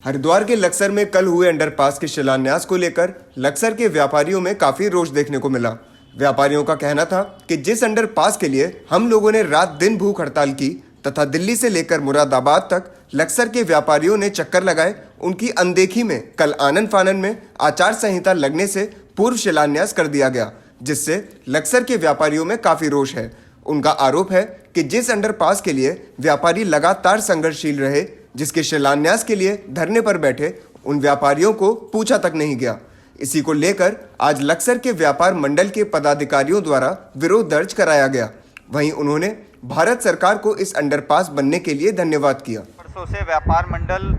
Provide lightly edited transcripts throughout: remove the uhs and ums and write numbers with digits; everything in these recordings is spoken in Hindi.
हरिद्वार के लक्सर में कल हुए अंडरपास के शिलान्यास को लेकर लक्सर के व्यापारियों में काफी रोष देखने को मिला। व्यापारियों का कहना था कि जिस अंडरपास के लिए हम लोगों ने रात दिन भूख हड़ताल की तथा दिल्ली से लेकर मुरादाबाद तक लक्सर के व्यापारियों ने चक्कर लगाए, उनकी अनदेखी में कल आनन फानन में आचार संहिता लगने से पूर्व शिलान्यास कर दिया गया, जिससे लक्सर के व्यापारियों में काफी रोष है। उनका आरोप है कि जिस अंडरपास के लिए व्यापारी लगातार संघर्षशील रहे, जिसके शिलान्यास के लिए धरने पर बैठे, उन व्यापारियों को पूछा तक नहीं गया। इसी को लेकर आज लक्सर के व्यापार मंडल के पदाधिकारियों द्वारा विरोध दर्ज कराया गया। वहीं उन्होंने भारत सरकार को इस अंडरपास बनने के लिए धन्यवाद किया। वर्षों से व्यापार मंडल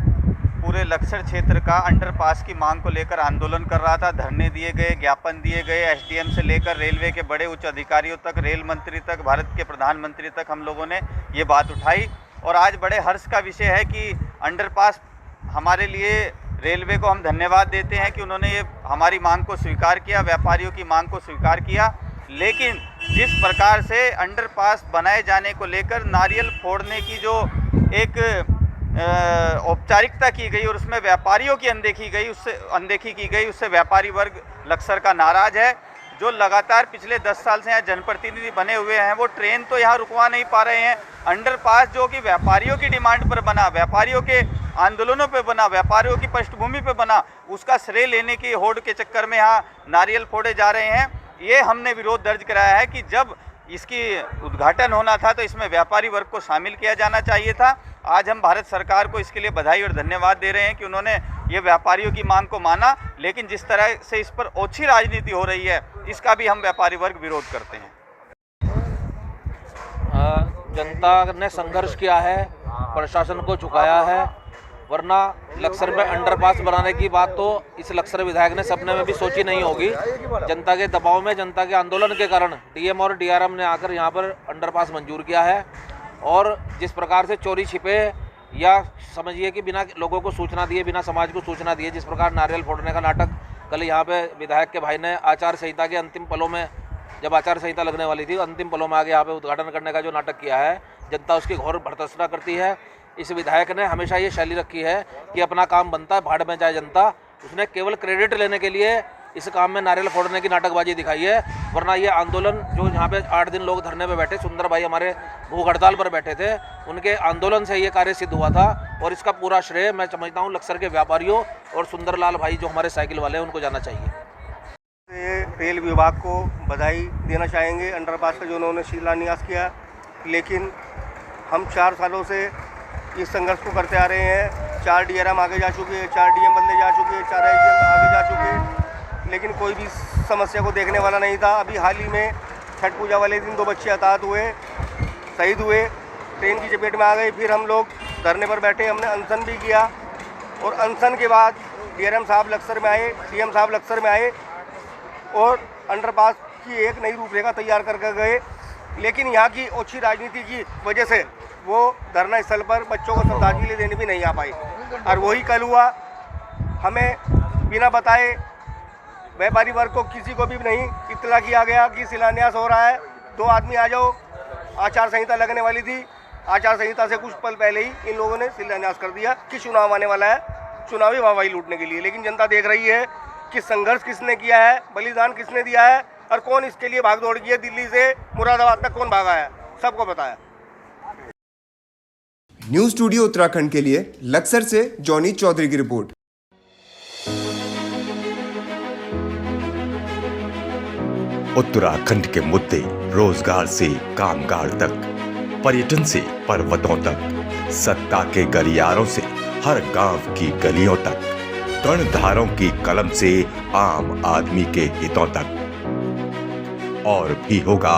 पूरे लक्सर क्षेत्र का अंडरपास की मांग को लेकर आंदोलन कर रहा था। धरने दिए गए, ज्ञापन दिए गए, एसडीएम से लेकर रेलवे के बड़े उच्च अधिकारियों तक, रेल मंत्री तक, भारत के प्रधानमंत्री तक हम लोगों ने ये बात उठाई। और आज बड़े हर्ष का विषय है कि अंडरपास हमारे लिए रेलवे को हम धन्यवाद देते हैं कि उन्होंने ये हमारी मांग को स्वीकार किया, व्यापारियों की मांग को स्वीकार किया। लेकिन जिस प्रकार से अंडरपास बनाए जाने को लेकर नारियल फोड़ने की जो एक औपचारिकता की गई और उसमें व्यापारियों की अनदेखी की गई, उससे व्यापारी वर्ग लक्सर का नाराज है। जो लगातार पिछले 10 साल से यहाँ जनप्रतिनिधि बने हुए हैं, वो ट्रेन तो यहाँ रुकवा नहीं पा रहे हैं। अंडरपास जो कि व्यापारियों की डिमांड पर बना, व्यापारियों के आंदोलनों पे बना, व्यापारियों की पृष्ठभूमि पे बना, उसका श्रेय लेने की होड़ के चक्कर में यहाँ नारियल फोड़े जा रहे हैं। ये हमने विरोध दर्ज कराया है कि जब इसकी उद्घाटन होना था तो इसमें व्यापारी वर्ग को शामिल किया जाना चाहिए था। आज हम भारत सरकार को इसके लिए बधाई और धन्यवाद दे रहे हैं कि उन्होंने ये व्यापारियों की मांग को माना। लेकिन जिस तरह से इस पर ओछी राजनीति हो रही है, इसका भी हम व्यापारी वर्ग विरोध करते हैं। जनता ने संघर्ष किया है, प्रशासन को झुकाया है, वरना लक्सर में अंडरपास बनाने की बात तो इस लक्सर विधायक ने सपने में भी सोची नहीं होगी। जनता के दबाव में, जनता के आंदोलन के कारण डीएम और डीआरएम ने आकर यहाँ पर अंडरपास मंजूर किया है। और जिस प्रकार से चोरी छिपे या समझिए कि बिना लोगों को सूचना दिए, बिना समाज को सूचना दिए, जिस प्रकार नारियल फोड़ने का नाटक कल यहाँ पे विधायक के भाई ने आचार संहिता के अंतिम पलों में, जब आचार संहिता लगने वाली थी, अंतिम पलों में आगे यहाँ पे उद्घाटन करने का जो नाटक किया है, जनता उसकी घोर भर्त्सना करती है। इस विधायक ने हमेशा ये शैली रखी है कि अपना काम बनता है, भाड़ में जाए जनता। उसने केवल क्रेडिट लेने के लिए इस काम में नारियल फोड़ने की नाटकबाजी दिखाई है, वरना ये आंदोलन जो यहाँ पे 8 दिन लोग धरने पे बैठे, सुंदर भाई हमारे भूख हड़ताल पर बैठे थे, उनके आंदोलन से ये कार्य सिद्ध हुआ था। और इसका पूरा श्रेय मैं समझता हूँ लक्सर के व्यापारियों और सुंदरलाल भाई जो हमारे साइकिल वाले हैं, उनको जाना चाहिए। रेल विभाग को बधाई देना चाहेंगे अंडरपास का जो उन्होंने शिलान्यास किया। लेकिन हम 4 सालों से इस संघर्ष को करते आ रहे हैं। 4 डीआरएम आगे जा चुके हैं, 4 डीएम बदले जा चुके हैं, 4 एसडीएम आगे जा चुके हैं, लेकिन कोई भी समस्या को देखने वाला नहीं था। अभी हाल ही में छठ पूजा वाले दिन 2 बच्चे हताहत हुए, शहीद हुए, ट्रेन की चपेट में आ गए। फिर हम लोग धरने पर बैठे, हमने अनशन भी किया और अनशन के बाद डीआरएम साहब लक्सर में आए, सीएम साहब लक्सर में आए और अंडरपास की एक नई रूपरेखा तैयार करके गए। लेकिन यहाँ की ओछी राजनीति की वजह से वो धरना स्थल पर बच्चों को श्रद्धांजलि देने भी नहीं आ पाई। और वही कल हुआ, हमें बिना बताए व्यापारी वर्ग को किसी को भी नहीं इत्तला किया गया कि शिलान्यास हो रहा है, 2 आदमी आ जाओ। आचार संहिता लगने वाली थी, आचार संहिता से कुछ पल पहले ही इन लोगों ने शिलान्यास कर दिया कि चुनाव आने वाला है, चुनावी वाहवाही लूटने के लिए। लेकिन जनता देख रही है कि संघर्ष किसने किया है, बलिदान किसने दिया है और कौन इसके लिए भागदौड़ की है। दिल्ली से मुरादाबाद तक कौन भागा है, सबको पता है। न्यूज स्टूडियो उत्तराखंड के लिए लक्सर से जॉनी चौधरी की रिपोर्ट। उत्तराखंड के मुद्दे रोजगार से कामगार तक, पर्यटन से पर्वतों तक, सत्ता के गलियारों से हर गांव की गलियों तक, कर्णधारों की कलम से आम आदमी के हितों तक। और भी होगा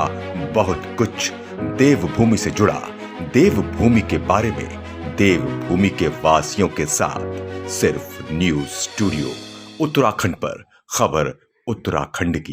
बहुत कुछ देवभूमि से जुड़ा, देवभूमि के बारे में, देवभूमि के वासियों के साथ, सिर्फ न्यूज स्टूडियो उत्तराखंड पर। खबर उत्तराखंड की।